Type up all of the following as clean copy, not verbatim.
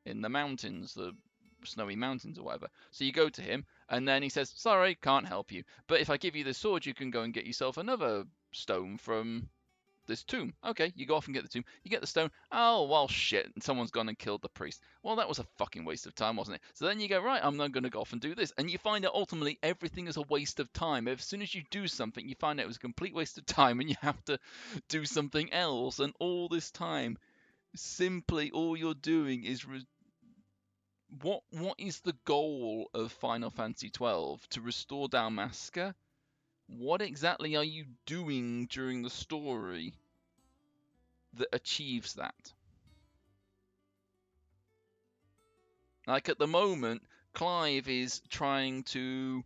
in the mountains, the snowy mountains or whatever. So you go to him, and then he says, sorry, can't help you. But if I give you this sword, you can go and get yourself another stone from this tomb. Okay, you go off and get the tomb. You get the stone. Oh, well, shit. Someone's gone and killed the priest. Well, that was a fucking waste of time, wasn't it? So then you go, right, I'm not going to go off and do this. And you find that ultimately everything is a waste of time. As soon as you do something, you find out it was a complete waste of time and you have to do something else. And all this time, simply all you're doing is what is the goal of Final Fantasy XII? To restore Dalmasca? What exactly are you doing during the story that achieves that? Like at the moment, Clive is trying to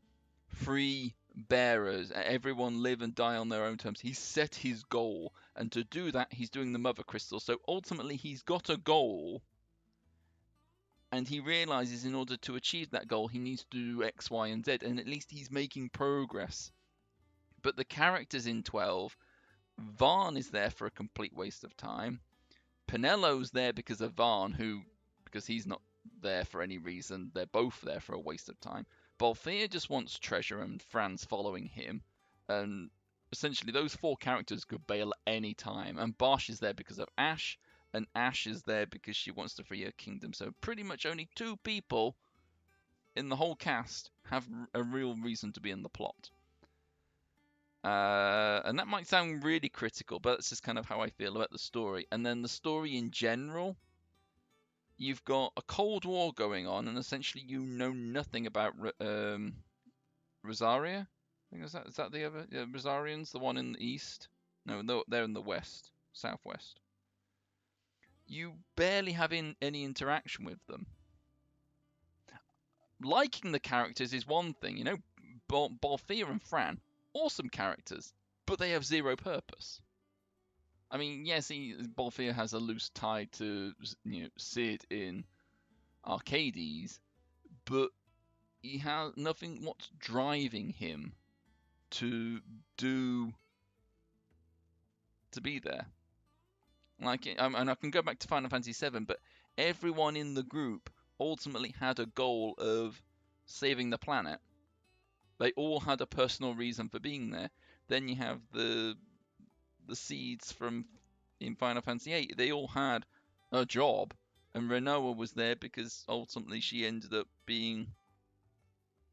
free bearers, everyone live and die on their own terms. He's set his goal, and to do that, he's doing the Mother Crystal. So ultimately, he's got a goal, and he realizes in order to achieve that goal, he needs to do X, Y, and Z, and at least he's making progress. But the characters in 12, Varn is there for a complete waste of time. Pinello's there because of Varn, because he's not there for any reason. They're both there for a waste of time. Balthier just wants treasure and Fran's following him. And essentially those four characters could bail at any time. And Barsh is there because of Ash, and Ash is there because she wants to free her kingdom. So pretty much only two people in the whole cast have a real reason to be in the plot. And that might sound really critical, but that's just kind of how I feel about the story. And then the story in general, you've got a Cold War going on, and essentially you know nothing about Rosaria. I think is that the other Rosarians, the one in the east? No, they're in the west, southwest. You barely have any interaction with them. Liking the characters is one thing, you know. Balthier and Fran, awesome characters, but they have zero purpose. I mean, yes, Balthier has a loose tie to Cid in Arcades, but he has nothing. What's driving him to be there? Like, and I can go back to Final Fantasy VII, but everyone in the group ultimately had a goal of saving the planet. They all had a personal reason for being there. Then you have the seeds from in Final Fantasy VIII. They all had a job, and Renoa was there because ultimately she ended up being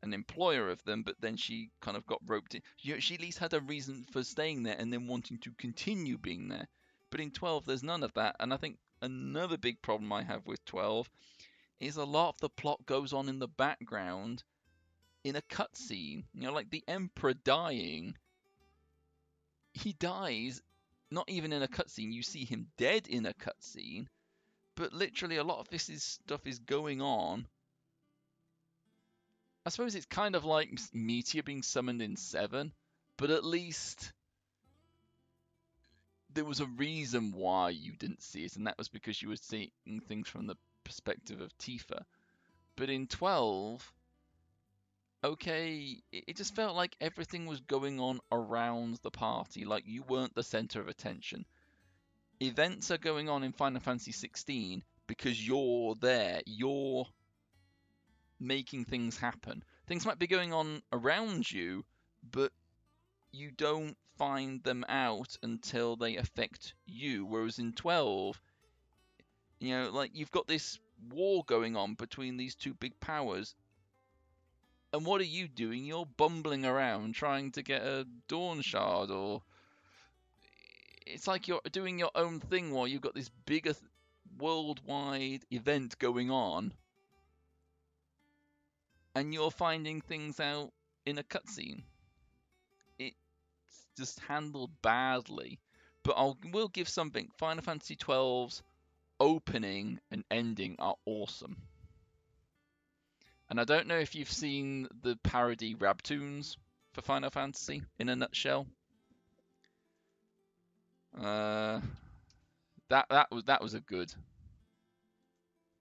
an employer of them, but then she kind of got roped in. She at least had a reason for staying there and then wanting to continue being there. But in 12, there's none of that, and I think another big problem I have with 12 is a lot of the plot goes on in the background in a cutscene. Like the Emperor dying. He dies not even in a cutscene. You see him dead in a cutscene, but literally a lot of this stuff is going on. I suppose it's kind of like Meteor being summoned in 7, but at least there was a reason why you didn't see it, and that was because you were seeing things from the perspective of Tifa. But in 12, okay, it just felt like everything was going on around the party, like you weren't the center of attention. Events are going on in Final Fantasy 16 because you're there, you're making things happen. Things might be going on around you, but you don't find them out until they affect you. Whereas in 12, like you've got this war going on between these two big powers. And what are you doing? You're bumbling around trying to get a Dawn Shard, or it's like you're doing your own thing while you've got this bigger worldwide event going on, and you're finding things out in a cutscene. It's just handled badly. But will give something. Final Fantasy XII's opening and ending are awesome. And I don't know if you've seen the parody Rabtoons for Final Fantasy in a nutshell. That was a good.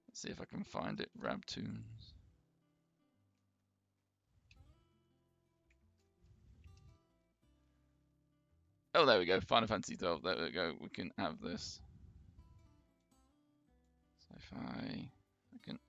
Let's see if I can find it. Rabtoons. Oh, there we go. Final Fantasy 12. There we go. We can have this. Sci-fi. Second.